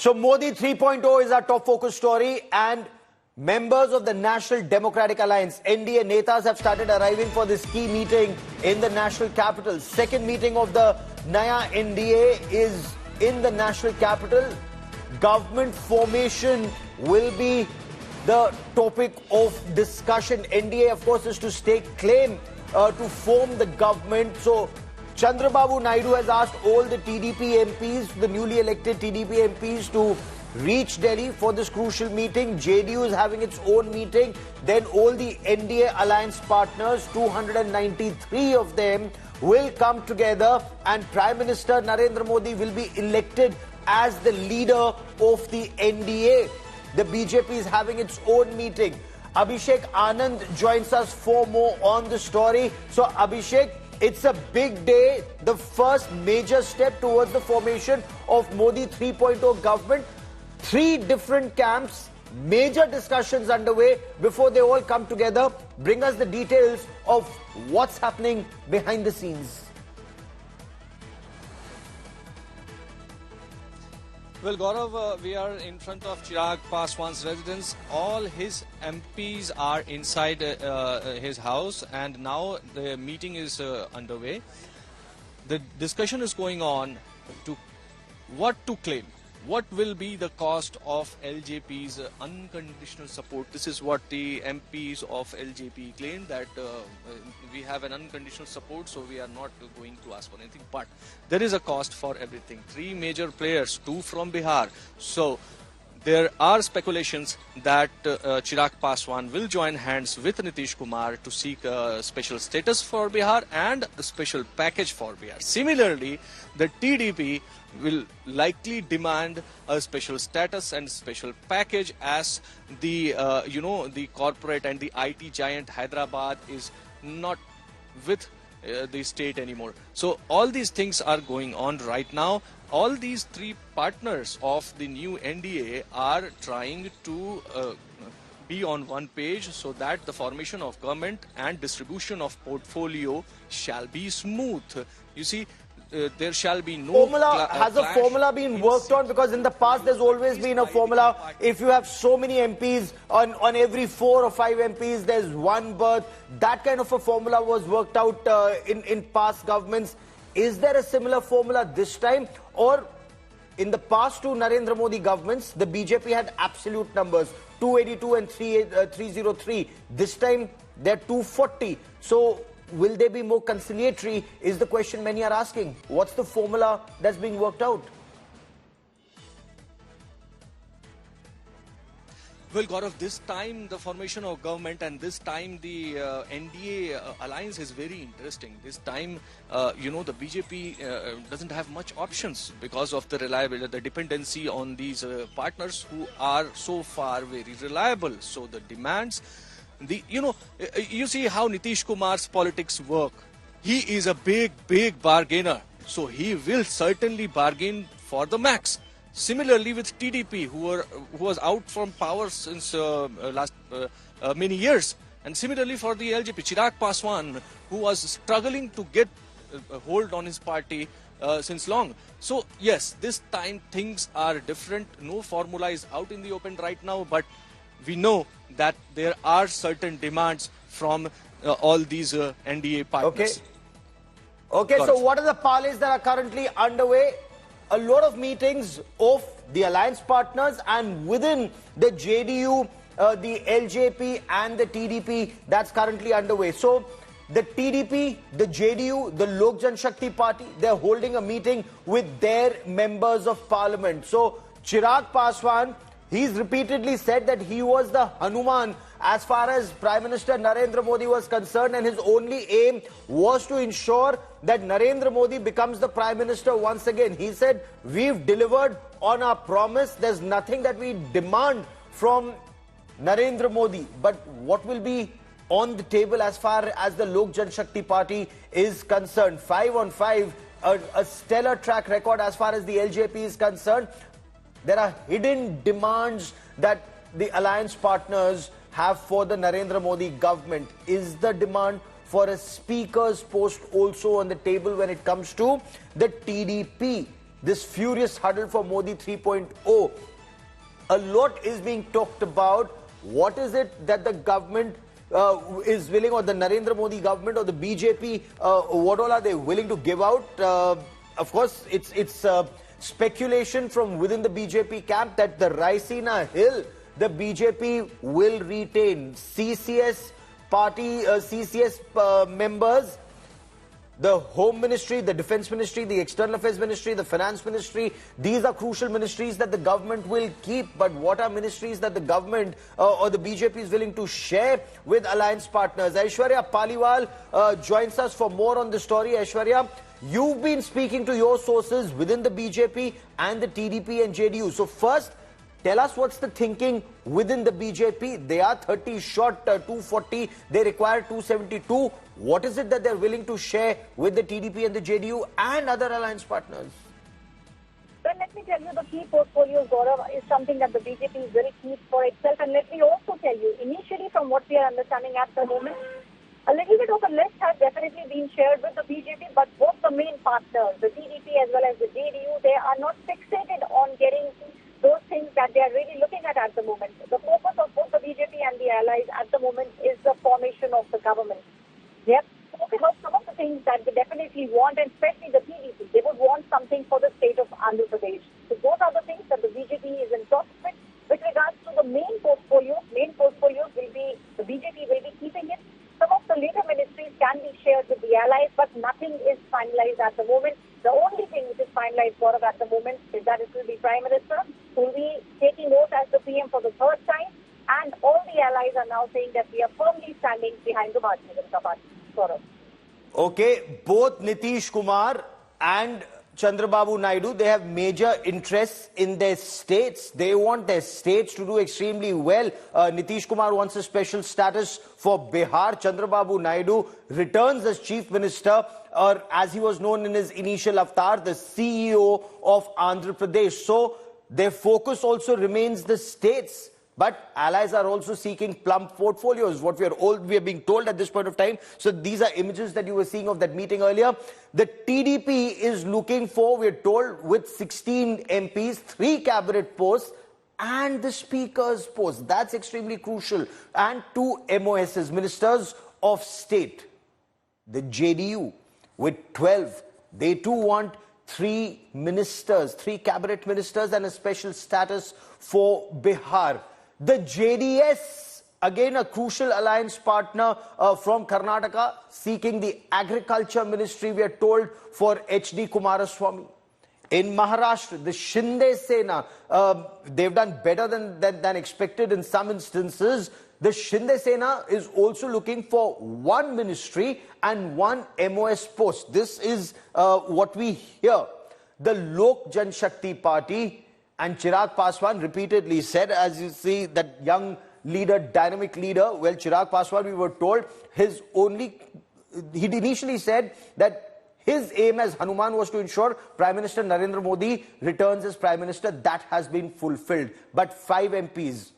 So Modi 3.0 is our top focus story, and members of the National Democratic Alliance, NDA netas have started arriving for this key meeting in the national capital. Second meeting of the Naya NDA is in the national capital. Government formation will be the topic of discussion. NDA, of course, is to stake claim to form the government. So Chandrababu Naidu has asked all the TDP MPs, the newly elected TDP MPs, to reach Delhi for this crucial meeting. JDU is having its own meeting. Then all the NDA alliance partners, 293 of them, will come together, and Prime Minister Narendra Modi will be elected as the leader of the NDA. The BJP is having its own meeting. Abhishek Anand joins us for more on the story. So Abhishek, it's a big day, the first major step towards the formation of Modi 3.0 government. Three different camps, major discussions underway before they all come together. Bring us the details of what's happening behind the scenes. Well, Gaurav, we are in front of Chirag Paswan's residence. All his MPs are inside his house, and now the meeting is underway. The discussion is going on to what to claim. What will be the cost of LJP's unconditional support? This is what the MPs of LJP claim, that we have an unconditional support, so we are not going to ask for anything. But there is a cost for everything. Three major players, two from Bihar. So there are speculations that Chirag Paswan will join hands with Nitish Kumar to seek a special status for Bihar and a special package for Bihar. Similarly, the TDP will likely demand a special status and special package, as the the corporate and the IT giant Hyderabad is not with the state anymore. So all these things are going on right now. All these three partners of the new NDA are trying to be on one page so that the formation of government and distribution of portfolio shall be smooth. You see, there shall be no formula. Has a formula been worked on? Because in the past there's always been a formula. If you have so many MPs, on every 4 or 5 MPs there's one berth. That kind of a formula was worked out in past governments. Is there a similar formula this time? Or in the past two Narendra Modi governments, the BJP had absolute numbers, 282 and 303. This time they're 240. So will they be more conciliatory is the question many are asking. What's the formula that's being worked out? Well, Gaurav, this time the formation of government and this time the NDA alliance is very interesting. This time, the BJP doesn't have much options because of the reliability, the dependency on these partners who are so far very reliable. So the demands, you see how Nitish Kumar's politics work. He is a big bargainer. So he will certainly bargain for the max. Similarly with TDP, who was out from power since last many years. And similarly for the LJP, Chirag Paswan, who was struggling to get a hold on his party since long. So yes, this time things are different. No formula is out in the open right now, but we know that there are certain demands from all these NDA partners. Okay, so what are the parleys that are currently underway? A lot of meetings of the alliance partners, and within the JDU, the LJP and the TDP, that's currently underway. So the TDP, the JDU, the Lok Jan Shakti Party, they're holding a meeting with their members of parliament. So Chirag Paswan, he's repeatedly said that he was the Hanuman as far as Prime Minister Narendra Modi was concerned, and his only aim was to ensure that Narendra Modi becomes the Prime Minister once again. He said, we've delivered on our promise. There's nothing that we demand from Narendra Modi. But what will be on the table as far as the Lok Jan Shakti Party is concerned? 5 on 5, a stellar track record as far as the LJP is concerned. There are hidden demands that the alliance partners have for the Narendra Modi government. Is the demand for a speaker's post also on the table when it comes to the TDP? this furious huddle for Modi 3.0. A lot is being talked about. What is it that the government is willing, or the Narendra Modi government or the BJP, what all are they willing to give out? Of course, it's speculation from within the BJP camp that the Raisina Hill, the BJP will retain CCS party, CCS members, the Home Ministry, the Defense Ministry, the External Affairs Ministry, the Finance Ministry. These are crucial ministries that the government will keep. But what are ministries that the government or the BJP is willing to share with alliance partners? Aishwarya Paliwal joins us for more on the story. Aishwarya, you've been speaking to your sources within the BJP and the TDP and JDU. So first, tell us what's the thinking within the BJP. They are 30 short, 240. They require 272. What is it that they're willing to share with the TDP and the JDU and other alliance partners? Well, let me tell you, the key portfolios, Gaurav, is something that the BJP is very keen for itself. And let me also tell you, initially from what we are understanding at the moment, a little bit of a list has definitely been shared with the BJP, but both the main partners, the TDP as well as the JDU, they are not fixated on getting those things that they are really looking at the moment. The focus of both the BJP and the allies at the moment is the formation of the government. They have spoken about some of the things that they definitely want, and especially the TDP. They would want something for the state of Andhra Pradesh. So those are the things that the BJP is in talks with. With regards to the main portfolios will be, the BJP will be keeping it. Some of the later ministries can be shared with the allies, but nothing is finalized at the moment. The only thing which is finalized, Gaurav, at the moment is that it will be Prime Minister who will be taking oath as the PM for the third time. And all the allies are now saying that we are firmly standing behind the Bharatiya Janata Party. Gaurav. Okay, both Nitish Kumar and Chandrababu Naidu, they have major interests in their states. They want their states to do extremely well. Nitish Kumar wants a special status for Bihar. Chandrababu Naidu returns as Chief Minister, or as he was known in his initial avatar, the CEO of Andhra Pradesh. So their focus also remains the states. But allies are also seeking Plum portfolios, what we are being told at this point of time. So these are images that you were seeing of that meeting earlier. The TDP is looking for, we are told, with 16 MPs, 3 cabinet posts and the speaker's post. That's extremely crucial. And 2 MOSs, Ministers of State. The JDU with 12, they too want 3 ministers, 3 cabinet ministers and a special status for Bihar. The JDS, again a crucial alliance partner from Karnataka, seeking the agriculture ministry, we are told, for HD Kumaraswamy. In Maharashtra, the Shinde Sena, they've done better than expected in some instances. The Shinde Sena is also looking for 1 ministry and 1 MOS post. This is what we hear. The Lok Janshakti Party and Chirag Paswan repeatedly said, as you see, that young leader, dynamic leader, well, Chirag Paswan, we were told, he'd initially said that his aim as Hanuman was to ensure Prime Minister Narendra Modi returns as Prime Minister. That has been fulfilled. But 5 MPs,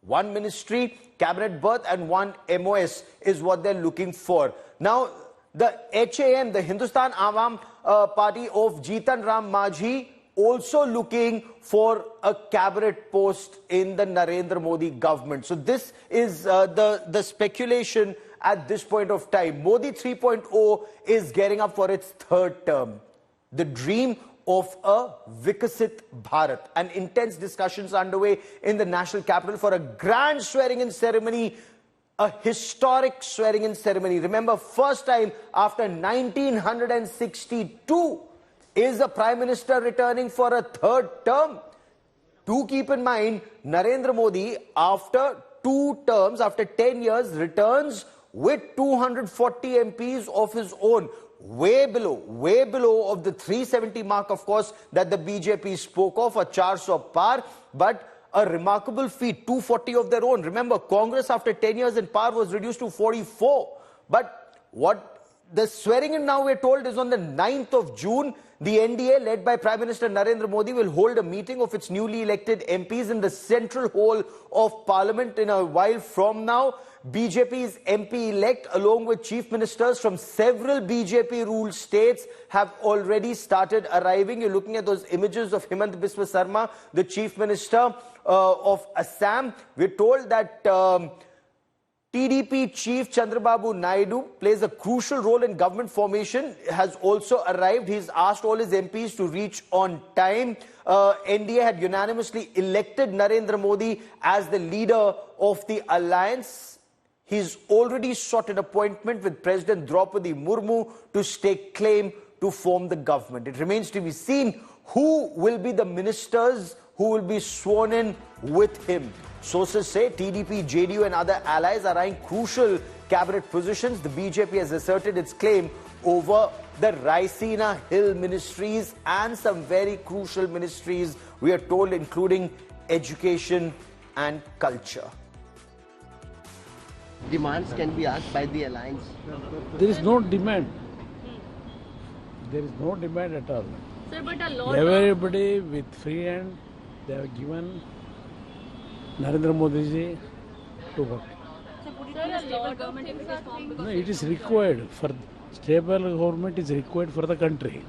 1 ministry, cabinet berth and 1 MOS is what they're looking for. Now, the HAM, the Hindustan Awam Party of Jitan Ram Majhi, also looking for a cabinet post in the Narendra Modi government. So this is the speculation at this point of time. Modi 3.0 is gearing up for its 3rd term. The dream of a Vikasit Bharat. And intense discussions are underway in the national capital for a grand swearing-in ceremony, a historic swearing-in ceremony. Remember, first time after 1962 is the Prime Minister returning for a 3rd term. Do keep in mind, Narendra Modi, after 2 terms, after 10 years, returns with 240 MPs of his own. Way below of the 370 mark, of course, that the BJP spoke of, a 400 par, but a remarkable feat, 240 of their own. Remember, Congress, after 10 years in power, was reduced to 44. But what the swearing in now, we're told, is on the 9th of June. The NDA, led by Prime Minister Narendra Modi, will hold a meeting of its newly elected MPs in the Central Hall of Parliament in a while from now. BJP's MP-elect, along with chief ministers from several BJP-ruled states, have already started arriving. You're looking at those images of Himant Biswa Sarma, the chief minister of Assam. We're told that TDP chief Chandrababu Naidu plays a crucial role in government formation, has also arrived. He's asked all his MPs to reach on time. NDA had unanimously elected Narendra Modi as the leader of the alliance. He's already sought an appointment with President Draupadi Murmu to stake claim to form the government. It remains to be seen who will be the ministers who will be sworn in with him. Sources say TDP, JDU and other allies are eyeing crucial cabinet positions. The BJP has asserted its claim over the Raisina Hill ministries and some very crucial ministries, we are told, including education and culture. Demands can be asked by the alliance. There is no demand. There is no demand at all. Sir, but a lot Everybody with free hand, they have given Narendra Modi ji to work. No, it is required for stable government is required for the country.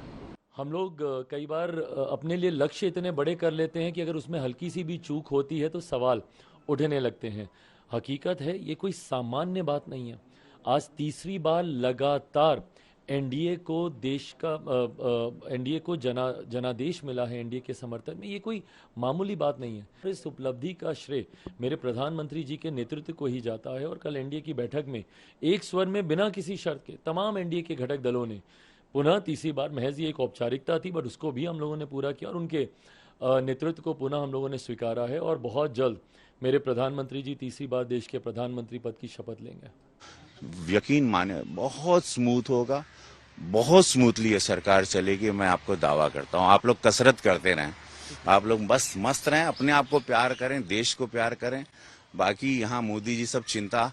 हम लोग कई बार अपने लिए लक्ष्य इतने बड़े कर लेते हैं कि अगर उसमें हल्की सी भी चूक होती है तो सवाल उठने लगते हैं। हकीकत है ये कोई सामान्य बात नहीं है। आज तीसरी बार लगातार एनडीए को जनादेश मिला है एनडीए के समर्थन में। ये कोई मामूली बात नहीं है। इस उपलब्धि का श्रेय मेरे प्रधानमंत्री जी के नेतृत्व को ही जाता है और कल एनडीए की बैठक में एक स्वर में बिना किसी शर्त के तमाम एनडीए के घटक दलों ने पुनः तीसरी बार, महज ये एक औपचारिकता थी बट उसको भी हम लोगों ने पूरा किया और उनके नेतृत्व को पुनः हम लोगों ने स्वीकारा है और बहुत जल्द मेरे प्रधानमंत्री जी तीसरी बार देश के प्रधानमंत्री पद की शपथ लेंगे। यकीन माने बहुत स्मूथ होगा, बहुत स्मूथली ये सरकार चलेगी। मैं आपको दावा करता हूँ। आप लोग कसरत करते रहें, आप लोग बस मस्त रहें, अपने आप को प्यार करें, देश को प्यार करें। बाकी यहाँ मोदी जी सब चिंता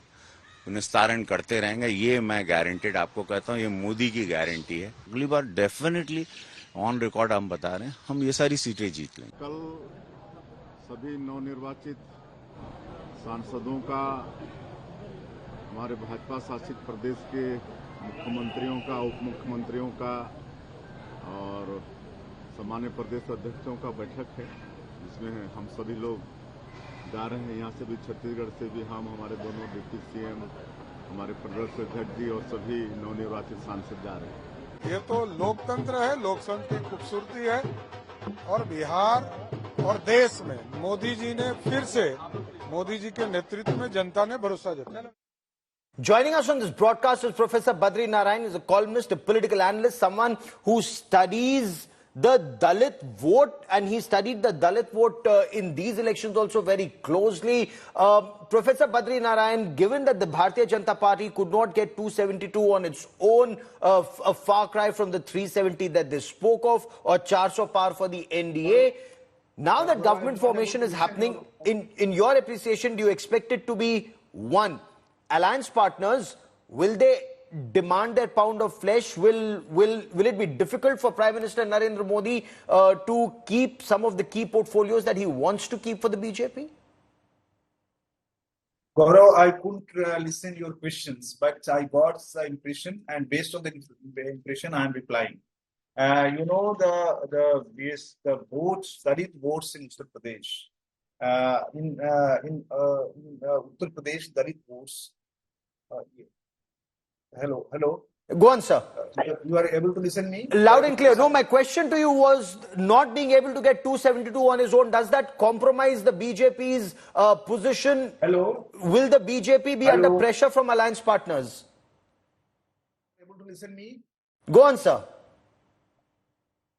निस्तारण करते रहेंगे, ये मैं गारंटेड आपको कहता हूँ। ये मोदी की गारंटी है। अगली बार डेफिनेटली ऑन रिकॉर्ड हम बता रहे हैं, हम ये सारी सीटें जीत लेंगे। कल सभी नवनिर्वाचित सांसदों का, हमारे भाजपा शासित प्रदेश के मुख्यमंत्रियों का, उप मुख्यमंत्रियों का और सामान्य प्रदेश अध्यक्षों का बैठक है, जिसमें हम सभी लोग जा रहे हैं। यहाँ से भी, छत्तीसगढ़ से भी हम, हमारे दोनों डिप्टी सीएम, हमारे प्रदेश अध्यक्ष जी और सभी नवनिर्वाचित सांसद जा रहे हैं। ये तो लोकतंत्र है, लोकतंत्र की खूबसूरती है और बिहार और देश में मोदी जी ने फिर से, मोदी जी के नेतृत्व में जनता ने भरोसा जताया। Joining us on this broadcast is Professor Badri Narayan. He's a columnist, a political analyst, someone who studies the Dalit vote, and he studied the Dalit vote in these elections also very closely. Professor Badri Narayan, given that the Bharatiya Janata Party could not get 272 on its own, a far cry from the 370 that they spoke of, or 400 par for the NDA, now that government formation is happening, in your appreciation, do you expect it to be one? Alliance partners, will they demand their pound of flesh? Will it be difficult for Prime Minister Narendra Modi to keep some of the key portfolios that he wants to keep for the BJP? Gaurav, I couldn't listen your questions, but I got the impression, and based on the impression, I am replying. You know the votes, Dalit votes in Uttar Pradesh. In Uttar Pradesh, Dalit votes. Hello. Go on, sir. You are able to listen me? Loud and clear. No, my question to you was not being able to get 272 on his own. Does that compromise the BJP's position? Hello. Will the BJP be under pressure from alliance partners? Able to listen me? Go on, sir.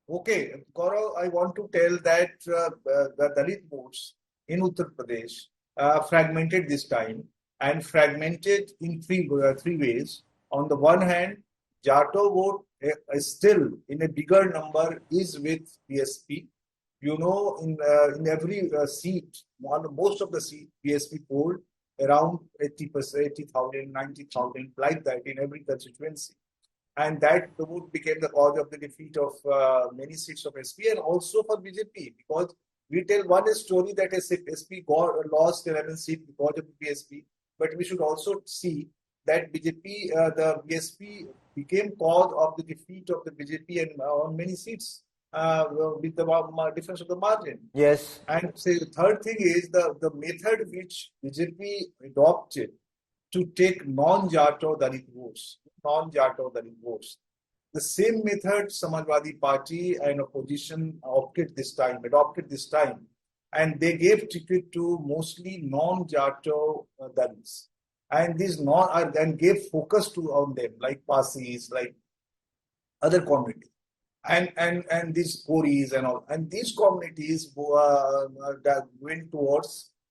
Okay, Gaurav, I want to tell that the Dalit votes in Uttar Pradesh fragmented this time, and fragmented in three ways. On the one hand, Jato vote is still in a bigger number is with BSP. You know, in every seat, most of the seat BSP polled around 80%, 80,000, 90,000, like that in every constituency. and that vote became the cause of the defeat of many seats of SP and also for BJP, because we tell one story that SP lost 11 seats because of the BSP, but we should also see that the BSP became cause of the defeat of the BJP and on many seats with the difference of the margin. Yes. And say the third thing is the method which BJP adopted to take non-Jato Dalit votes. The same method Samajwadi Party and opposition adopted this time, and they gave ticket to mostly non-Jato Dalits, and and gave focus on them like Parsis, like other communities, and these Koris and all, and these communities that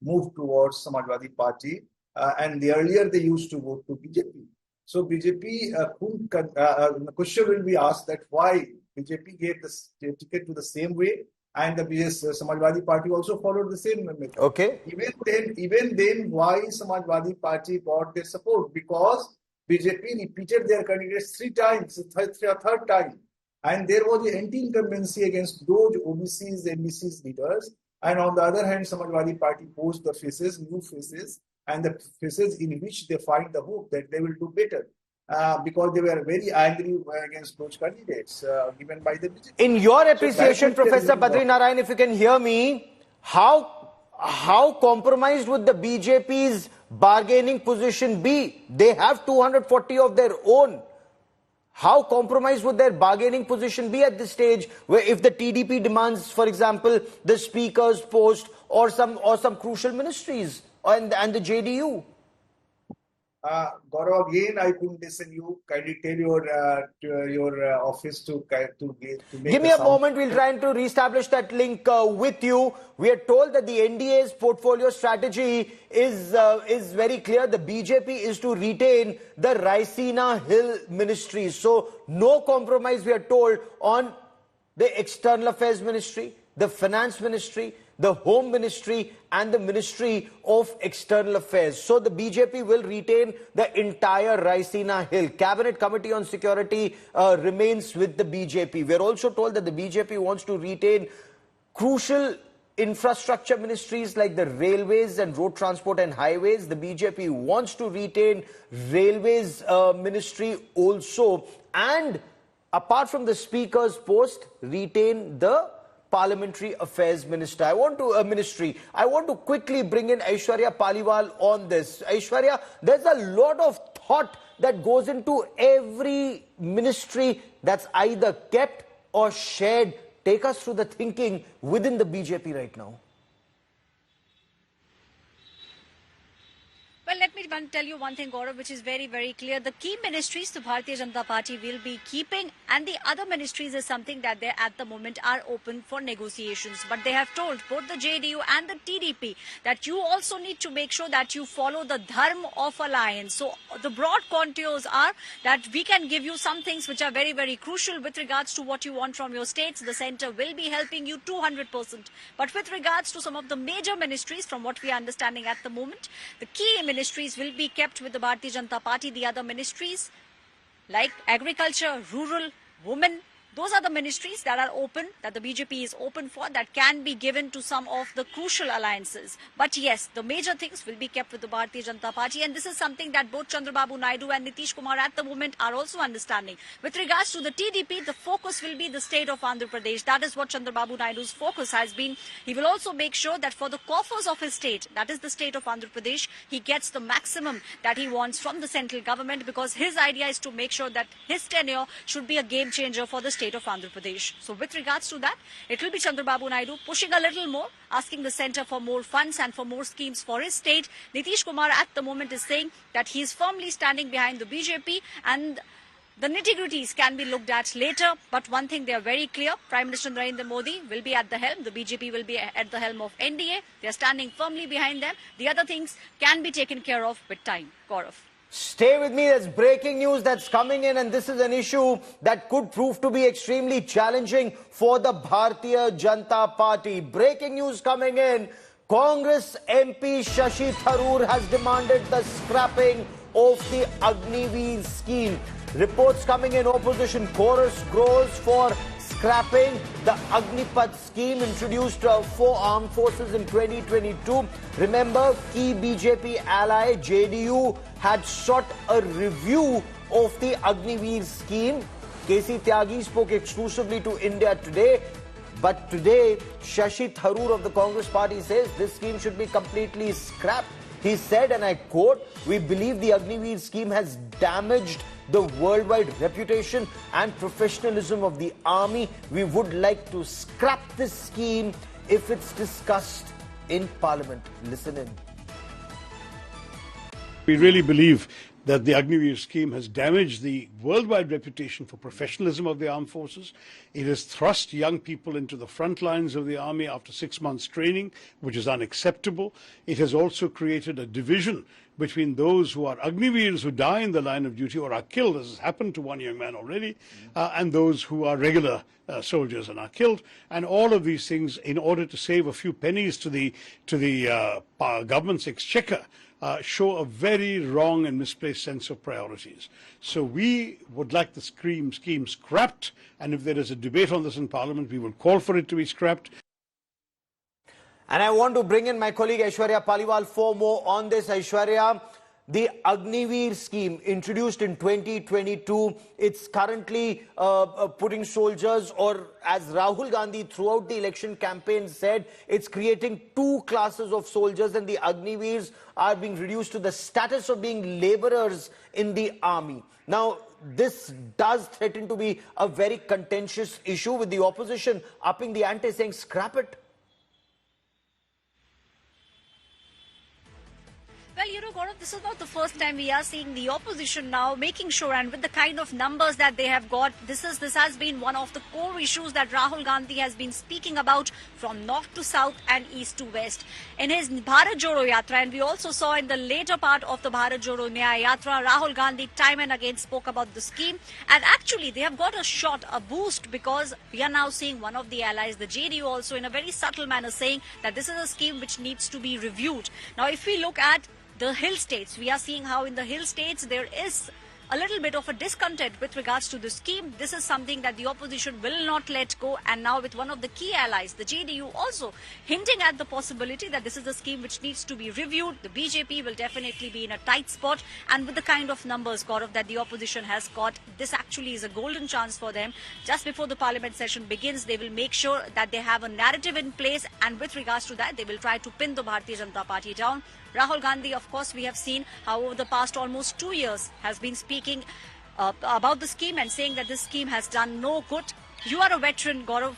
moved towards Samajwadi Party, and the earlier they used to vote to BJP. So BJP, the question will be asked that why BJP gave the ticket to the same way, and the Samajwadi Party also followed the same method. Okay. Even then, why Samajwadi Party got their support? Because BJP repeated their candidates 3 times, third time, and there was an anti-incumbency against those OBCs, MBCs leaders, and on the other hand, Samajwadi Party posed the new faces, and the faces in which they find the hope that they will do better, because they were very angry against those candidates given by the BJP. In your appreciation, Professor Badri Narayan, if you can hear me, how compromised would the BJP's bargaining position be? They have 240 of their own. How compromised would their bargaining position be at this stage, where if the TDP demands, for example, the speaker's post or some crucial ministries and the JDU? Gaurav, again, I couldn't listen you. Kindly tell your office to make. Give me a moment. We'll try to reestablish that link with you. We are told that the NDA's portfolio strategy is very clear. The BJP is to retain the Raisina Hill ministries. So no compromise, we are told, on the External Affairs Ministry, the Finance Ministry, the Home Ministry and the Ministry of External Affairs. So the BJP will retain the entire Raisina Hill. Cabinet Committee on Security remains with the BJP. We're also told that the BJP wants to retain crucial infrastructure ministries like the railways and road transport and highways. The BJP wants to retain railways ministry also, and apart from the speaker's post, retain the Parliamentary Affairs Minister. I want to quickly bring in Aishwarya Paliwal on this. Aishwarya, there's a lot of thought that goes into every ministry that's either kept or shared. Take us through the thinking within the BJP right now. Well, let me tell you one thing, Gaurav, which is very, very clear. The key ministries the Bharatiya Janata Party will be keeping, and the other ministries is something that they at the moment are open for negotiations. But they have told both the JDU and the TDP that you also need to make sure that you follow the dharma of alliance. So the broad contours are that we can give you some things which are very, very crucial with regards to what you want from your states. The centre will be helping you 200%. But with regards to some of the major ministries, from what we are understanding at the moment, the key ministries will be kept with the Bharatiya Janata Party. The other ministries like agriculture, rural, women, those are the ministries that are open, that the BJP is open for, that can be given to some of the crucial alliances. But yes, the major things will be kept with the Bharatiya Janata Party, and this is something that both Chandrababu Naidu and Nitish Kumar at the moment are also understanding. With regards to the TDP, the focus will be the state of Andhra Pradesh. That is what Chandrababu Naidu's focus has been. He will also make sure that for the coffers of his state, that is the state of Andhra Pradesh, he gets the maximum that he wants from the central government, because his idea is to make sure that his tenure should be a game changer for the state of Andhra Pradesh. So with regards to that, it will be Chandrababu Naidu pushing a little more, asking the centre for more funds and for more schemes for his state. Nitish Kumar at the moment is saying that he is firmly standing behind the BJP, and the nitty-gritties can be looked at later. But one thing they are very clear, Prime Minister Narendra Modi will be at the helm. The BJP will be at the helm of NDA. They are standing firmly behind them. The other things can be taken care of with time. Gaurav. Stay with me. There's breaking news that's coming in, and this is an issue that could prove to be extremely challenging for the Bharatiya Janata Party. Breaking news coming in. Congress MP Shashi Tharoor has demanded the scrapping of the Agniveer scheme. Reports coming in, opposition chorus grows for scrapping the Agnipath scheme introduced for armed forces in 2022. Remember, key BJP ally JDU had sought a review of the agniveer scheme. KC Tyagi spoke exclusively to India Today. But today, Shashi Tharoor of the Congress party says this scheme should be completely scrapped. He said, and I quote, "We believe the agniveer scheme has damaged the worldwide reputation and professionalism of the army. We would like to scrap this scheme if it's discussed in Parliament." Listen in. We really believe that the Agniveer scheme has damaged the worldwide reputation for professionalism of the armed forces. It has thrust young people into the front lines of the army after 6 months training, which is unacceptable. It has also created a division between those who are Agniveers who die in the line of duty or are killed, as has happened to one young man already, and those who are regular soldiers and are killed. And all of these things, in order to save a few pennies to the government's exchequer, show a very wrong and misplaced sense of priorities. So we would like the scheme scrapped, and if there is a debate on this in Parliament, we will call for it to be scrapped. And I want to bring in my colleague Aishwarya Paliwal for more on this. Aishwarya, the Agniveer scheme introduced in 2022, it's currently putting soldiers, or as Rahul Gandhi throughout the election campaign said, it's creating two classes of soldiers, and the Agniveers are being reduced to the status of being laborers in the army. Now, this does threaten to be a very contentious issue, with the opposition upping the ante, saying scrap it. Well, Gaurav, this is not the first time we are seeing the opposition now making sure, and with the kind of numbers that they have got, this has been one of the core issues that Rahul Gandhi has been speaking about from north to south and east to west. In his Bharat Jodo Yatra, and we also saw in the later part of the Bharat Jodo Naya Yatra, Rahul Gandhi time and again spoke about the scheme, and actually they have got a boost, because we are now seeing one of the allies, the JDU, also in a very subtle manner saying that this is a scheme which needs to be reviewed. Now, if we look at the hill states, we are seeing how in the hill states there is a little bit of a discontent with regards to the scheme. This is something that the opposition will not let go, and now with one of the key allies, the JDU, also hinting at the possibility that this is a scheme which needs to be reviewed. The BJP will definitely be in a tight spot, and with the kind of numbers, Gaurav, that the opposition has got, this actually is a golden chance for them. Just before the parliament session begins, they will make sure that they have a narrative in place, and with regards to that, they will try to pin the Bharatiya Janata Party down. Rahul Gandhi, of course, we have seen how over the past almost 2 years has been speaking about the scheme and saying that this scheme has done no good. You are a veteran, Gaurav,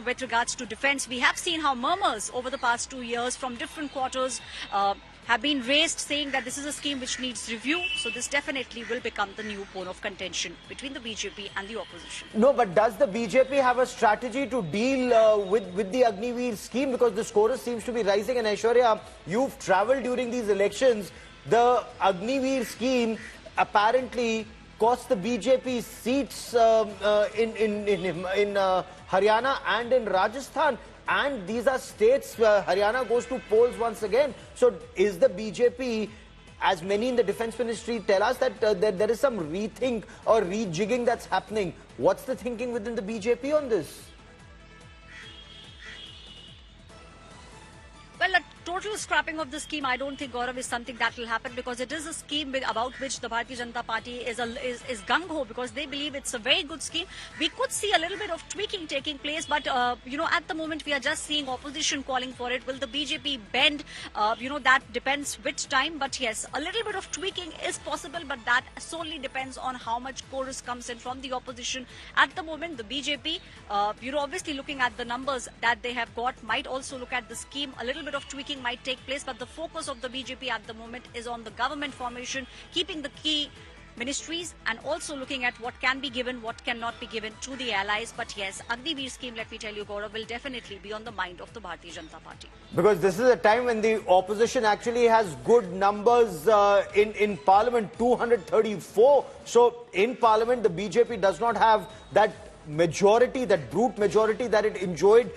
with regards to defense. We have seen how murmurs over the past 2 years from different quarters have been raised, saying that this is a scheme which needs review. So this definitely will become the new bone of contention between the BJP and the opposition. No, but does the BJP have a strategy to deal with the Agniveer scheme? Because the score seems to be rising. And Aishwarya, you've travelled during these elections. The Agniveer scheme apparently cost the BJP seats in Haryana and in Rajasthan. And these are states where Haryana goes to polls once again. So is the BJP, as many in the defense ministry tell us, that there is some rethink or rejigging that's happening? What's the thinking within the BJP on this? Well, a total scrapping of the scheme, I don't think, Gaurav, is something that will happen, because it is a scheme about which the Bharatiya Janata Party is gung-ho, because they believe it's a very good scheme. We could see a little bit of tweaking taking place, but, at the moment we are just seeing opposition calling for it. Will the BJP bend? That depends which time. But yes, a little bit of tweaking is possible, but that solely depends on how much chorus comes in from the opposition. At the moment, the BJP, obviously looking at the numbers that they have got, might also look at the scheme. A little bit of tweaking might take place, but the focus of the BJP at the moment is on the government formation, keeping the key ministries, and also looking at what can be given, what cannot be given to the allies. But yes, Agniveer scheme, let me tell you, Gaurav, will definitely be on the mind of the Bharatiya Janata Party. Because this is a time when the opposition actually has good numbers in Parliament, 234. So in Parliament, the BJP does not have that majority, that brute majority that it enjoyed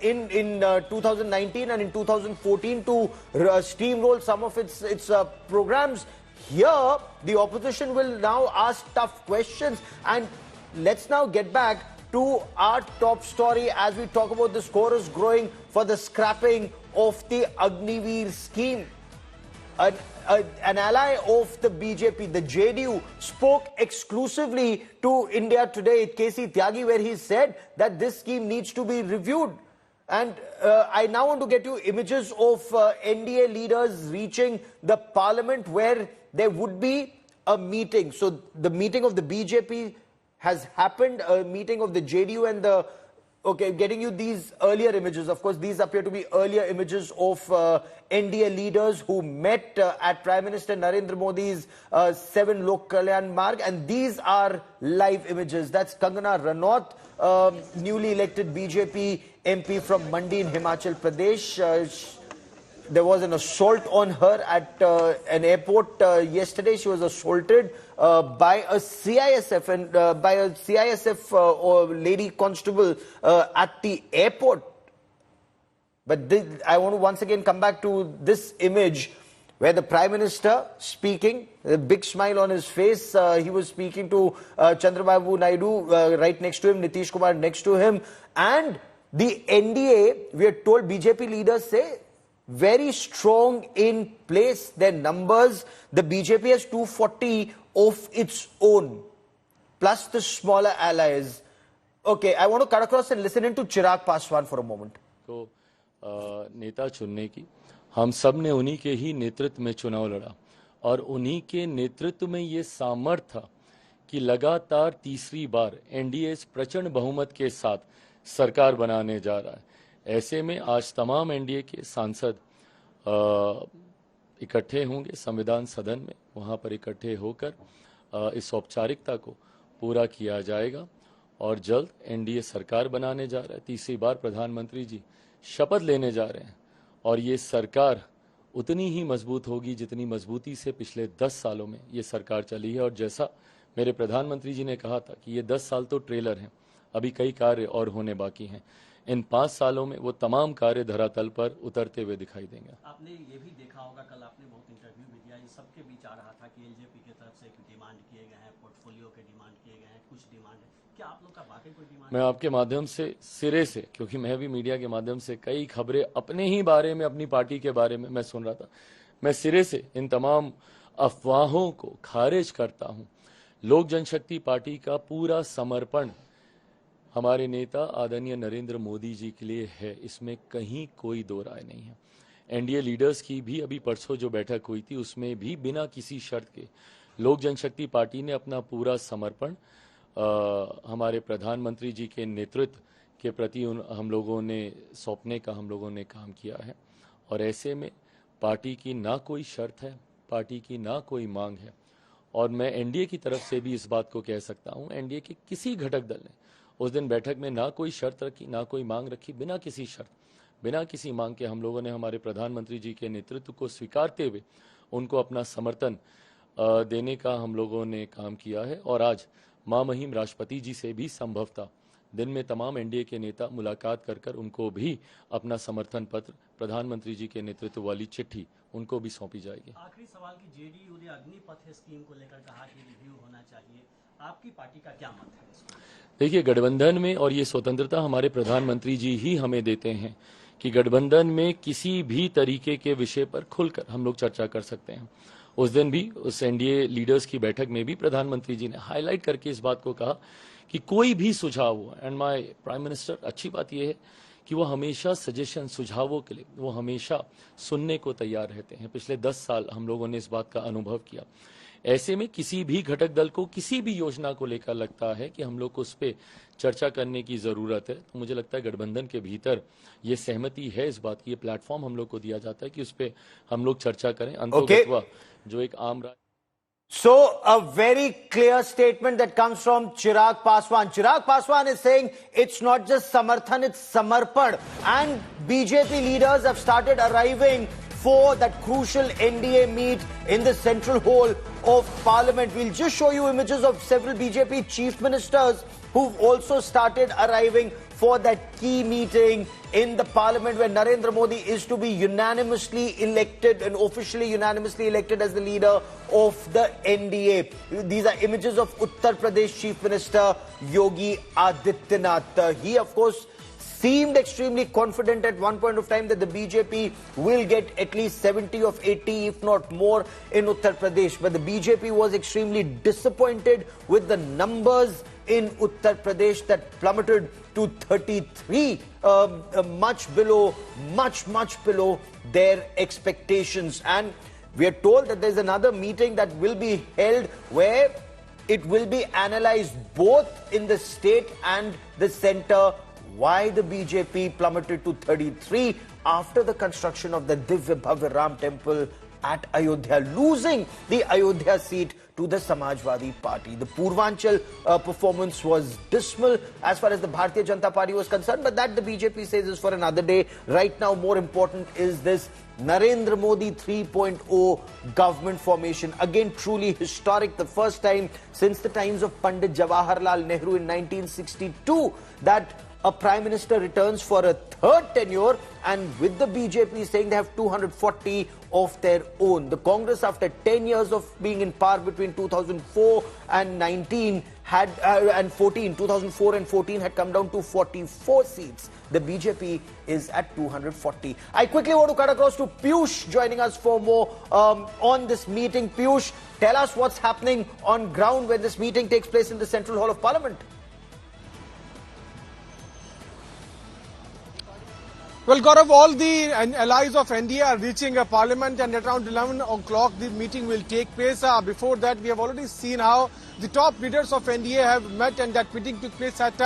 in 2019 and in 2014 to steamroll some of its programs. here the opposition will now ask tough questions. And let's now get back to our top story as we talk about the scorers growing for the scrapping of the Agniveer scheme. An ally of the BJP, the JDU, spoke exclusively to India Today, KC Tyagi, where he said that this scheme needs to be reviewed. And I now want to get you images of NDA leaders reaching the parliament where there would be a meeting. So the meeting of the BJP has happened, a meeting of the JDU and the... Okay, getting you these earlier images. Of course, these appear to be earlier images of NDA leaders who met at Prime Minister Narendra Modi's 7 Lok Kalyan Marg. And these are live images. That's Kangana Ranaut, newly elected BJP MP from Mandi in Himachal Pradesh. There was an assault on her at an airport yesterday. She was assaulted by a CISF and by a CISF or lady constable at the airport. But I want to once again come back to this image where the Prime Minister speaking, a big smile on his face. He was speaking to Chandrababu Naidu right next to him, Nitish Kumar next to him. And the NDA, we are told BJP leaders say, very strong in place. Their numbers, the BJP has 240 of its own, plus the smaller allies. Okay, I want to cut across and listen into Chirag Paswan for a moment. तो नेता चुनने की हम सब ने उन्हीं के ही नेतृत्व में चुनाव लड़ा और उन्हीं के नेतृत्व में ये सामर्थ्य था कि लगातार तीसरी बार एनडीए प्रचंड बहुमत के साथ सरकार बनाने जा रहा है। ऐसे में आज तमाम एनडीए के सांसद इकट्ठे होंगे संविधान सदन में, वहां पर इकट्ठे होकर इस औपचारिकता को पूरा किया जाएगा और जल्द एनडीए सरकार बनाने जा रहा है। तीसरी बार प्रधानमंत्री जी शपथ लेने जा रहे हैं और ये सरकार उतनी ही मजबूत होगी जितनी मजबूती से पिछले 10 सालों में ये सरकार चली है। और जैसा मेरे प्रधानमंत्री जी ने कहा था कि ये 10 साल तो ट्रेलर हैं, अभी कई कार्य और होने बाकी हैं। इन 5 सालों में वो तमाम कार्य धरातल पर उतरते हुए दिखाई देंगे। आपने ये भी देखा होगा, कल आपने बहुत इंटरव्यू भी दिया, ये सबके बीच आ रहा था कि एलजेपी की तरफ से डिमांड किए गए हैं, पोर्टफोलियो के डिमांड किए गए हैं, कुछ डिमांड है। क्या आप लोग का वाकई कोई डिमांड? मैं आपके माध्यम से सिरे से, क्योंकि मैं भी मीडिया के माध्यम से कई खबरें अपने ही बारे में, अपनी पार्टी के बारे में मैं सुन रहा था, मैं सिरे से इन तमाम अफवाहों को खारिज करता हूं। लोक जनशक्ति पार्टी का पूरा समर्पण हमारे नेता आदरणीय नरेंद्र मोदी जी के लिए है, इसमें कहीं कोई दो राय नहीं है। एनडीए लीडर्स की भी अभी परसों जो बैठक हुई थी उसमें भी बिना किसी शर्त के लोक जनशक्ति पार्टी ने अपना पूरा समर्पण हमारे प्रधानमंत्री जी के नेतृत्व के प्रति हम लोगों ने सौंपने का हम लोगों ने काम किया है। और ऐसे में पार्टी की ना कोई शर्त है, पार्टी की ना कोई मांग है। और मैं एनडीए की तरफ से भी इस बात को कह सकता हूं, एनडीए के किसी घटक दल ने उस दिन बैठक में ना कोई शर्त रखी, ना कोई मांग रखी। बिना किसी शर्त, बिना किसी मांग के हम लोगों ने हमारे प्रधानमंत्री जी के नेतृत्व को स्वीकारते हुए उनको अपना समर्थन देने का हम लोगों ने काम किया है। और आज महामहिम राष्ट्रपति जी से भी संभवतः दिन में तमाम एनडीए के नेता मुलाकात कर कर उनको भी अपना समर्थन पत्र, प्रधानमंत्री जी के नेतृत्व वाली चिट्ठी उनको भी सौंपी जाएगी। आखिरी सवाल की जेडीयू ने अग्निपथ स्कीम को लेकर कहा कि रिव्यू होना चाहिए, आपकी पार्टी का क्या मत है इसको? देखिए, गठबंधन में, और ये स्वतंत्रता हमारे प्रधानमंत्री जी ही हमें देते हैं कि गठबंधन में किसी भी तरीके के विषय पर खुलकर हम लोग चर्चा कर सकते हैं। उस दिन भी उस एनडीए लीडर्स की बैठक में भी प्रधानमंत्री जी ने हाईलाइट करके इस बात को कहा कि कोई भी सुझाव हो, एंड माय प्राइम मिनिस्टर, अच्छी बात यह है कि वो हमेशा सजेशन, सुझावों के लिए वो हमेशा सुनने को तैयार रहते हैं। पिछले 10 साल हम लोगों ने इस बात का अनुभव किया। ऐसे में किसी भी घटक दल को किसी भी योजना को लेकर लगता है कि हम लोग को उस पर चर्चा करने की जरूरत है, तो मुझे लगता है गठबंधन के भीतर ये सहमति है इस बात की, ये प्लेटफॉर्म हम लोग को दिया जाता है कि उस पर हम लोग चर्चा करें। अंततः जो एक आम राय। So, a very clear statement that comes from Chirag Paswan. Chirag Paswan is saying it's not just Samarthan, it's Samarpan. And BJP leaders have started arriving for that crucial NDA meet in the central hall of Parliament. We'll just show you images of several BJP chief ministers who've also started arriving for that key meeting in the parliament where Narendra Modi is to be unanimously elected and officially unanimously elected as the leader of the NDA. These are images of Uttar Pradesh Chief Minister Yogi Adityanath. He, of course, seemed extremely confident at one point of time that the BJP will get at least 70 of 80, if not more, in Uttar Pradesh. But the BJP was extremely disappointed with the numbers in Uttar Pradesh that plummeted to 33, much below their expectations. And we are told that there's another meeting that will be held where it will be analyzed both in the state and the centre why the BJP plummeted to 33 after the construction of the Divya Bhavya Ram temple at Ayodhya, losing the Ayodhya seat to the Samajwadi Party. The Purvanchal performance was dismal as far as the Bharatiya Janata Party was concerned, but that the BJP says is for another day. Right now, more important is this Narendra Modi 3.0 government formation. Again, truly historic. The first time since the times of Pandit Jawaharlal Nehru in 1962 that a Prime Minister returns for a third tenure, and with the BJP saying they have 240 of their own. The Congress, after 10 years of being in power between 2004 and 2004 and 14 had come down to 44 seats. The BJP is at 240. I quickly want to cut across to Piyush joining us for more on this meeting. Piyush, tell us what's happening on ground when this meeting takes place in the Central Hall of Parliament. Well, Gaurav, all the allies of NDA are reaching Parliament, and at around 11 o'clock the meeting will take place. Before that, we have already seen how the top leaders of NDA have met, and that meeting took place at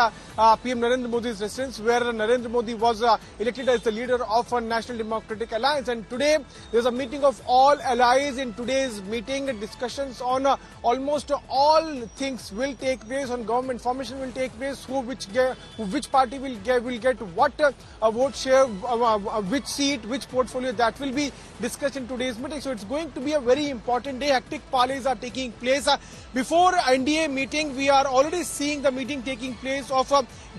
PM Narendra Modi's residence, where Narendra Modi was elected as the leader of a National Democratic Alliance. And today, there's a meeting of all allies. In today's meeting, discussions on almost all things will take place. On government formation will take place. Which party will get what vote share, which seat, which portfolio, that will be discussed in today's meeting. So it's going to be a very important day. Hectic parleys are taking place. Before NDA meeting, we are already seeing the meeting taking place of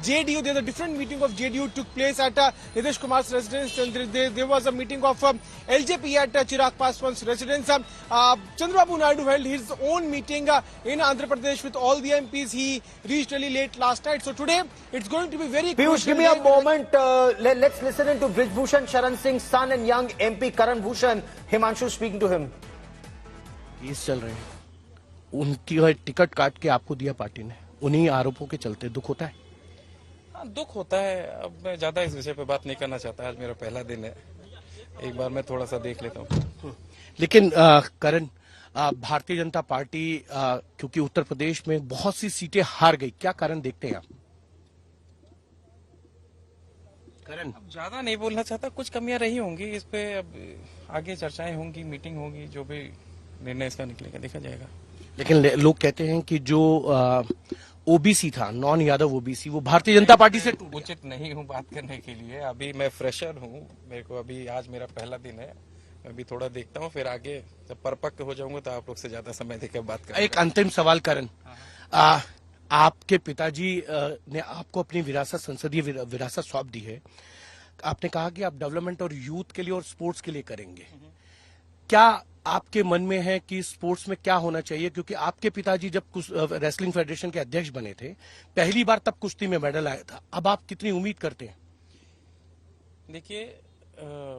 JDU. There's a different meeting of JDU took place at Nitish Kumar's residence, and there was a meeting of LJP at Chirag Paswan's residence. Chandrababu Naidu held his own meeting in Andhra Pradesh with all the MPs. He reached really late last night. So today, it's going to be very Piyush, give me a moment. Let's listen into Brij Bhushan Sharan Singh's son and young MP Karan Bhushan. Himanshu speaking to him. Case चल रहे हैं, उनकी ticket काट के आपको दिया party ने, उन्हीं आरोपों के चलते दुख होता है? हाँ, दुख होता है। अब मैं ज्यादा इस विषय पे बात नहीं करना चाहता। आज मेरा पहला दिन है, एक बार मैं थोड़ा सा देख लेता हूँ। लेकिन करण, भारतीय जनता पार्टी क्योंकि उत्तर प्रदेश में बहुत सी सीटें हार गई, क्या कारण देखते हैं आप? करण, ज्यादा नहीं बोलना चाहता, कुछ कमियां रही होंगी इस पे। अब आगे चर्चाएं होंगी, मीटिंग होगी, जो भी निर्णय इसका निकलेगा देखा जाएगा। लेकिन लोग कहते हैं कि जो ओबीसी था, नॉन यादव ओबीसी, वो भारतीय जनता पार्टी से उचित नहीं हूँ बात करने के लिए। अभी मैं फ्रेशर हूँ, मेरे को अभी आज मेरा पहला दिन है। मैं भी थोड़ा देखता हूँ, फिर आगे जब परिपक्व हो जाऊंगा तो आप लोग से ज्यादा समय देकर बात करेंगे। एक अंतिम सवाल करण, आपके पिताजी ने आपको अपनी विरासत, संसदीय विरासत सौंप दी है। आपने कहा कि आप डेवलपमेंट और यूथ के लिए और स्पोर्ट्स के लिए करेंगे। क्या आपके मन में है कि स्पोर्ट्स में क्या होना चाहिए? क्योंकि आपके पिताजी जब रेसलिंग फेडरेशन के अध्यक्ष बने थे, पहली बार तब कुश्ती में मेडल आया था। अब आप कितनी उम्मीद करते हैं? देखिए,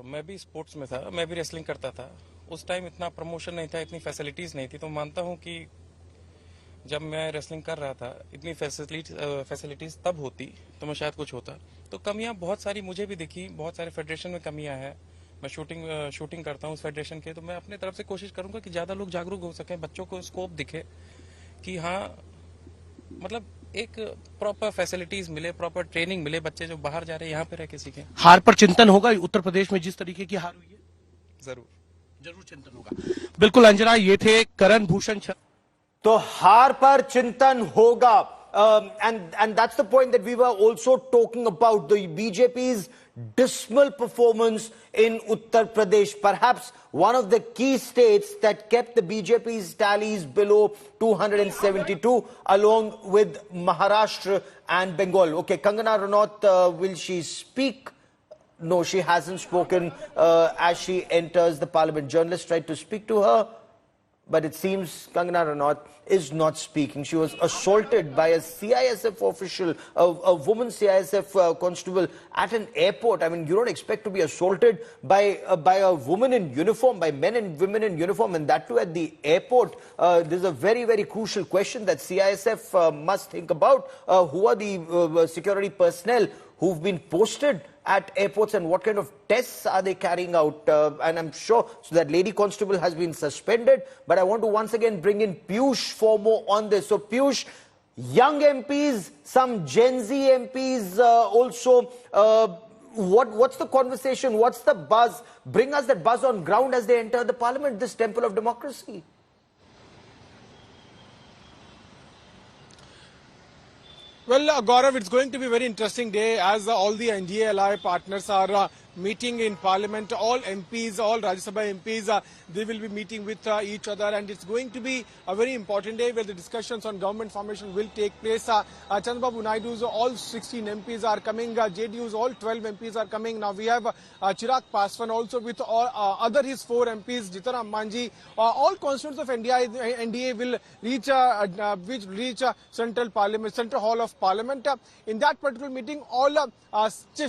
मैं भी स्पोर्ट्स में था, मैं भी रेसलिंग करता था। उस टाइम इतना प्रमोशन नहीं था, इतनी फैसिलिटीज नहीं थी। तो मानता हूं कि जब मैं रेसलिंग कर रहा था, इतनी फैसिलिटीज तब होती तो मैं शायद कुछ होता। तो कमियां बहुत सारी मुझे भी दिखी, बहुत सारे फेडरेशन में कमियां हैं। मैं शूटिंग करता हूं उस फेडरेशन के, तो मैं अपने तरफ से कोशिश करूंगा कि ज्यादा लोग जागरूक हो सकें, बच्चों को स्कोप दिखे कि हाँ, मतलब एक प्रॉपर फैसिलिटीज मिले, प्रॉपर ट्रेनिंग मिले। बच्चे जो बाहर जा रहे हैं यहाँ पे रह के सीखें। हार पर चिंतन होगा उत्तर प्रदेश में जिस तरीके की हार हुई है? जरूर चिंतन होगा। बिल्कुल अंजना, ये थे करण भूषण। तो हार पर चिंतन होगा। and that's the point that we were also talking about, the BJP's dismal performance in Uttar Pradesh, perhaps one of the key states that kept the BJP's tallies below 272, along with Maharashtra and Bengal. Okay, Kangana Ranaut, will she speak? No, she hasn't spoken as she enters the parliament. Journalists tried to speak to her, but it seems Kangana Ranaut is not speaking. She was assaulted by a CISF official, a woman CISF constable at an airport. I mean, you don't expect to be assaulted by a woman in uniform, by men and women in uniform, and that too at the airport. There's a very, very crucial question that CISF must think about. Who are the security personnel who've been posted at airports, and what kind of tests are they carrying out? And I'm sure so that lady constable has been suspended. But I want to once again bring in Piyush for more on this. So Piyush, young MPs, some Gen Z MPs also. What's the conversation? What's the buzz? Bring us that buzz on ground as they enter the parliament, this temple of democracy. Well, Gaurav, it's going to be a very interesting day as all the NDA ally partners are meeting in Parliament. All MPs, all Rajya Sabha MPs, they will be meeting with each other, and it's going to be a very important day where the discussions on government formation will take place. Chandrababu Naidu's all 16 MPs are coming. JDU's all 12 MPs are coming. Now we have Chirag Paswan also with all other his 4 MPs, Jitaram Manji. All constituents of NDA will reach Central Parliament, Central Hall of Parliament. In that particular meeting, all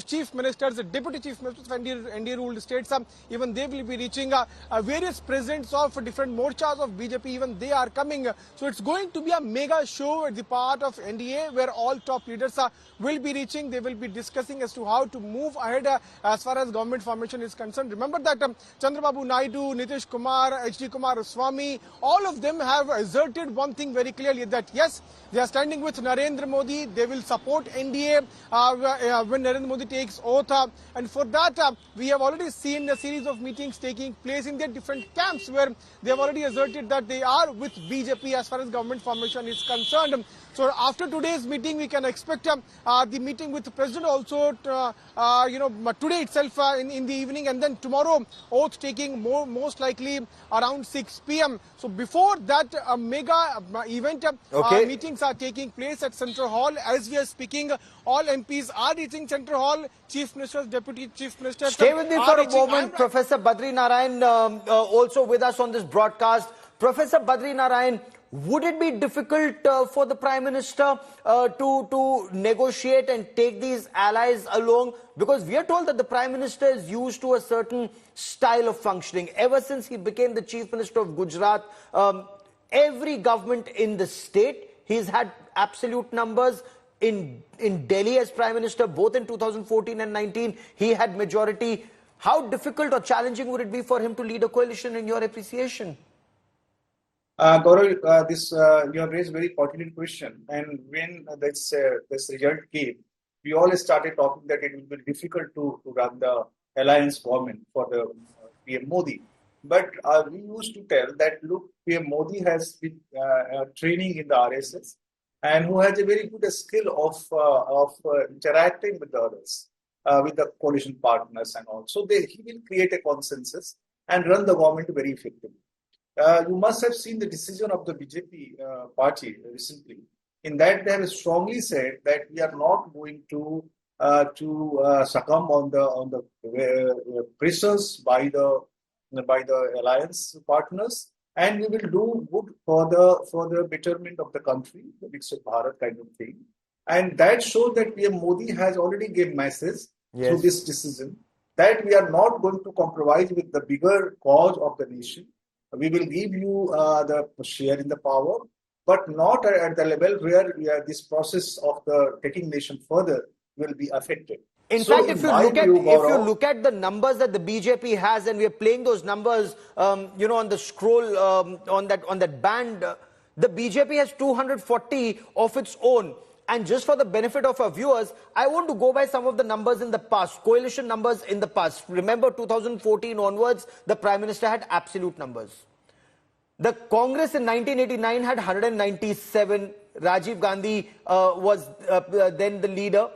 chief ministers, deputy chief ministers of NDA ruled states, even they will be reaching. Various presidents of different morchas of BJP, even they are coming. So it's going to be a mega show at the part of NDA where all top leaders will be reaching. They will be discussing as to how to move ahead as far as government formation is concerned. Remember that Chandrababu Naidu, Nitish Kumar, HD Kumar Swamy, all of them have asserted one thing very clearly, that yes, they are standing with Narendra Modi. They will support NDA when Narendra Modi takes oath. And for that, we have already seen a series of meetings taking place in their different camps where they have already asserted that they are with BJP as far as government formation is concerned. So after today's meeting, we can expect the meeting with the president also, today itself in the evening, and then tomorrow oath taking most likely around 6 p.m. So before that mega event, meetings are taking place at Central Hall. As we are speaking, all MPs are reaching Central Hall. Chief Ministers, Deputy Chief Ministers. Stay with me for a moment. Professor Badri Narayan also with us on this broadcast. Professor Badri Narayan, would it be difficult for the Prime Minister to negotiate and take these allies along? Because we are told that the Prime Minister is used to a certain style of functioning. Ever since he became the Chief Minister of Gujarat, every government in the state, he's had absolute numbers. In Delhi as Prime Minister, both in 2014 and 19, he had majority. How difficult or challenging would it be for him to lead a coalition in your appreciation? Gaurav, you have raised a very pertinent question. And when this result came, we all started talking that it will be difficult to run the alliance government for the PM Modi. But we used to tell that, look, PM Modi has been training in the RSS and who has a very good skill of interacting with the others, with the coalition partners and all. So he will create a consensus and run the government very effectively. You must have seen the decision of the BJP party recently. In that, they have strongly said that we are not going to succumb on the pressures by the alliance partners, and we will do good for the betterment of the country, the Viksit Bharat kind of thing. And that shows that PM Modi has already given message through this decision that we are not going to compromise with the bigger cause of the nation. We will give you the share in the power, but not at the level where this process of the taking nation further will be affected. In fact, if you look at the numbers that the BJP has, and we are playing those numbers, on the scroll on that band, the BJP has 240 of its own. And just for the benefit of our viewers, I want to go by some of the numbers in the past, coalition numbers in the past. Remember, 2014 onwards, the Prime Minister had absolute numbers. The Congress in 1989 had 197. Rajiv Gandhi was then the leader.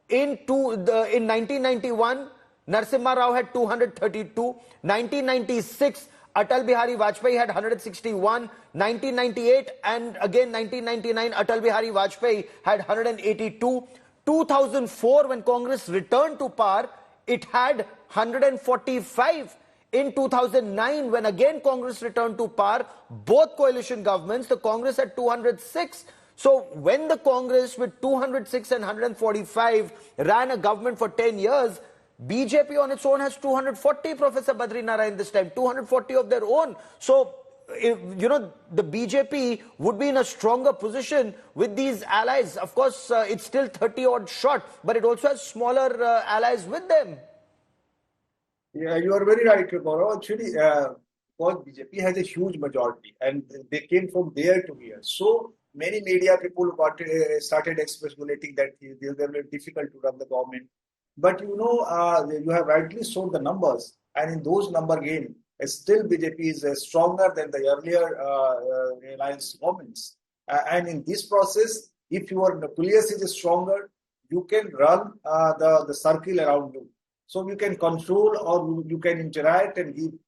In 1991, Narasimha Rao had 232. 1996, Atal Bihari Vajpayee had 161. 1998 and again 1999, Atal Bihari Vajpayee had 182. 2004, when Congress returned to power, it had 145. In 2009, when again Congress returned to power, both coalition governments, the Congress had 206. So when the Congress with 206 and 145 ran a government for 10 years, BJP on its own has 240, Professor Badri Narayan this time, 240 of their own. So, the BJP would be in a stronger position with these allies. Of course, it's still 30 odd short, but it also has smaller allies with them. Yeah, you are very right, Gaurav. Actually, because BJP has a huge majority and they came from there to here. So many media people started speculating that they will be difficult to run the government. But you have rightly shown the numbers, and in those number game, still BJP is stronger than the earlier alliance governments. And in this process, if your nucleus is stronger, you can run the circle around you. So you can control or you can interact and you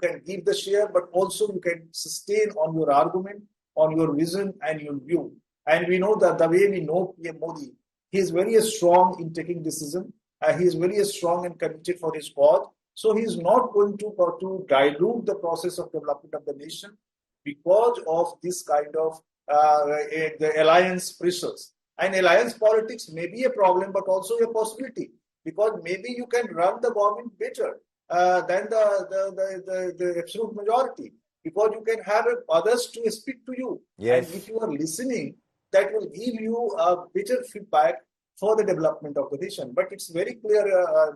can give the share, but also you can sustain on your argument, on your vision and your view. And we know that the way we know PM Modi, he is very strong in taking decision. He is very strong and committed for his cause. So he is not going to dilute the process of development of the nation because of this kind of the alliance pressures. And alliance politics may be a problem, but also a possibility, because maybe you can run the government better than the absolute majority, because you can have others to speak to you. Yes. And if you are listening, that will give you a better feedback for the development of the nation. But it's very clear,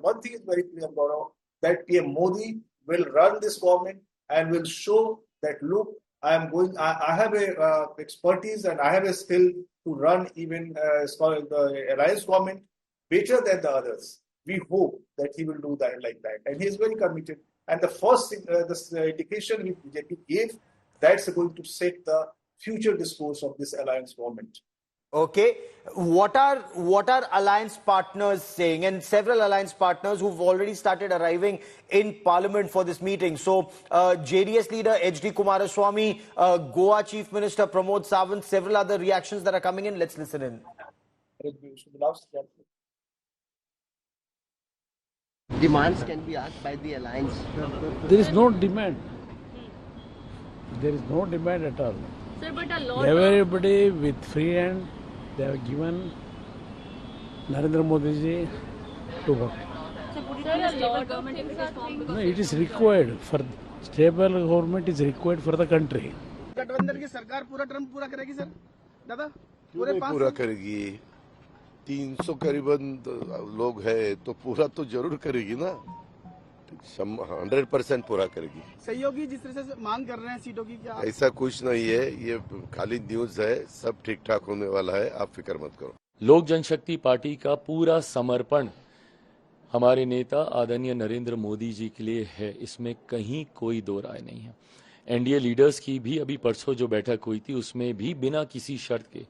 one thing is very clear, Gaurav, that PM Modi will run this government and will show that, look, I have a expertise and I have a skill to run even the alliance government better than the others. We hope that he will do that like that. And he is very committed. And the first indication which BJP gave, that's going to set the future discourse of this alliance government. Okay, what are alliance partners saying? And several alliance partners who've already started arriving in Parliament for this meeting. So, JDS leader HD Kumaraswamy, Goa Chief Minister Pramod Sawant, several other reactions that are coming in. Let's listen in. Demands can be asked by the alliance. There is no demand. There is no demand at all. Sir, but a lot everybody with free hand, they have given Narendra Modi ji to work. No, it is required for stable government is required for the country. गठबंधन की सरकार पूरा term पूरा करेगी sir दादा क्यों नहीं पूरा करेगी 300 करीबन लोग है तो पूरा तो जरूर करेगी ना 100% पूरा करेगी सहयोगी जिस तरह से मांग कर रहे हैं सीटों की क्या ऐसा कुछ नहीं है ये खाली न्यूज है सब ठीक ठाक होने वाला है आप फिक्र मत करो लोक जनशक्ति पार्टी का पूरा समर्पण हमारे नेता आदरणीय नरेंद्र मोदी जी के लिए है इसमें कहीं कोई दो राय नहीं है एनडीए लीडर्स की भी अभी परसों जो बैठक हुई थी उसमें भी बिना किसी शर्त के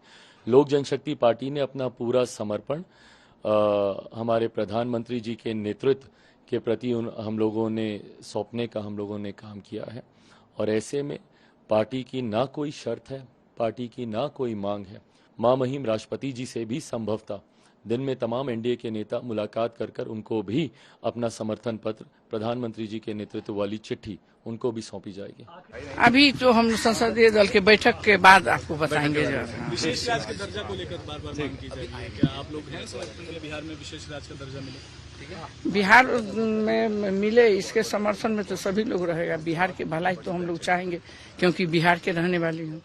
लोक जनशक्ति पार्टी ने अपना पूरा समर्पण हमारे प्रधानमंत्री जी के नेतृत्व के प्रति हम लोगों ने सौंपने का हम लोगों ने काम किया है और ऐसे में पार्टी की ना कोई शर्त है पार्टी की ना कोई मांग है मां महिम राष्ट्रपति जी से भी संभवतः दिन में तमाम एनडीए के नेता मुलाकात कर उनको भी अपना समर्थन पत्र प्रधानमंत्री जी के नेतृत्व वाली चिट्ठी उनको भी सौंपी जाएगी अभी तो हम संसदीय दल के बैठक के बाद आपको बताएंगे विशेष राज्य का दर्जा को लेकर बार-बार मांग की जा रही है क्या आप लोग हैं समर्थन के लिए बिहार में विशेष राज्य का दर्जा मिले बिहार में मिले इसके समर्थन में तो सभी लोग रहेगा बिहार की भलाई तो हम लोग चाहेंगे क्योंकि बिहार के रहने वाले हैं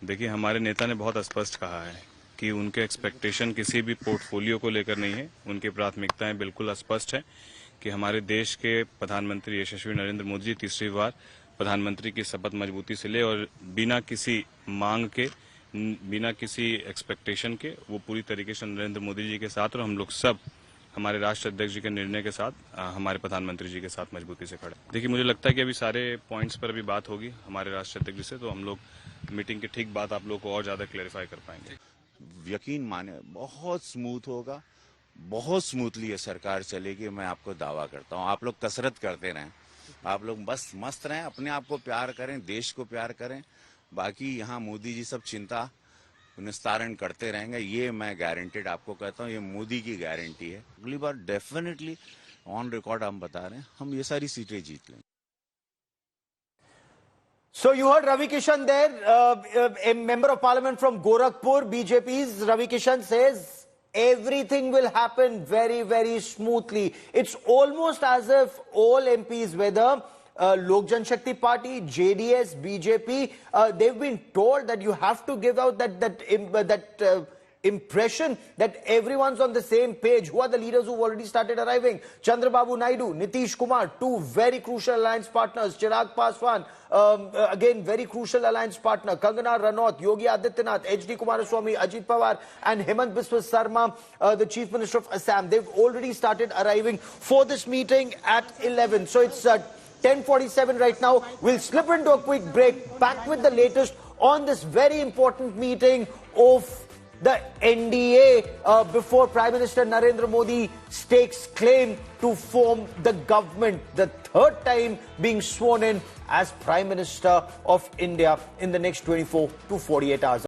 देखिए हमारे नेता ने बहुत स्पष्ट कहा है कि उनके एक्सपेक्टेशन किसी भी पोर्टफोलियो को लेकर नहीं है उनकी प्राथमिकताएं बिल्कुल स्पष्ट है कि हमारे देश के प्रधानमंत्री यशस्वी नरेंद्र मोदी जी तीसरी बार प्रधानमंत्री की शपथ मजबूती से ले और बिना किसी मांग के बिना किसी एक्सपेक्टेशन के वो पूरी तरीके से नरेंद्र मोदी जी के साथ और हम लोग सब हमारे राष्ट्र अध्यक्ष जी के निर्णय के साथ हमारे प्रधानमंत्री जी के साथ मजबूती से खड़े। देखिए, मुझे लगता है कि अभी सारे पॉइंट्स पर अभी बात होगी हमारे राष्ट्र अध्यक्ष जी से, तो हम लोग मीटिंग के ठीक बाद आप लोग को और ज्यादा क्लेरिफाई कर पाएंगे। यकीन माने बहुत स्मूथ होगा, बहुत स्मूथली ये सरकार चलेगी, मैं आपको दावा करता हूँ। आप लोग कसरत करते रहें, आप लोग बस मस्त रहें, अपने आप को प्यार करें, देश को प्यार करें। बाकी यहाँ मोदी जी सब चिंता निस्तारण करते रहेंगे, ये मैं गारंटेड आपको कहता हूँ, ये मोदी की गारंटी है। अगली बार डेफिनेटली ऑन रिकॉर्ड हम बता रहे हैं, हम ये सारी सीटें जीत लेंगे। So you heard Ravi Kishan there, a member of parliament from Gorakhpur, BJP's Ravi Kishan says everything will happen very, very smoothly. It's almost as if all MPs, whether Lok Jan Shakti Party, JDS, BJP, they've been told that you have to give out that impression that everyone's on the same page. Who are the leaders who've already started arriving? Chandrababu Naidu, Nitish Kumar, two very crucial alliance partners. Chirag Paswan, again very crucial alliance partner. Kangana Ranaut, Yogi Adityanath, HD Kumaraswamy, Ajit Pawar and Hemant Biswa Sarma, the Chief Minister of Assam. They've already started arriving for this meeting at 11. So it's 10:47 right now. We'll slip into a quick break. Back with the latest on this very important meeting of the NDA before Prime Minister Narendra Modi stakes claim to form the government, the third time being sworn in as Prime Minister of India in the next 24 to 48 hours.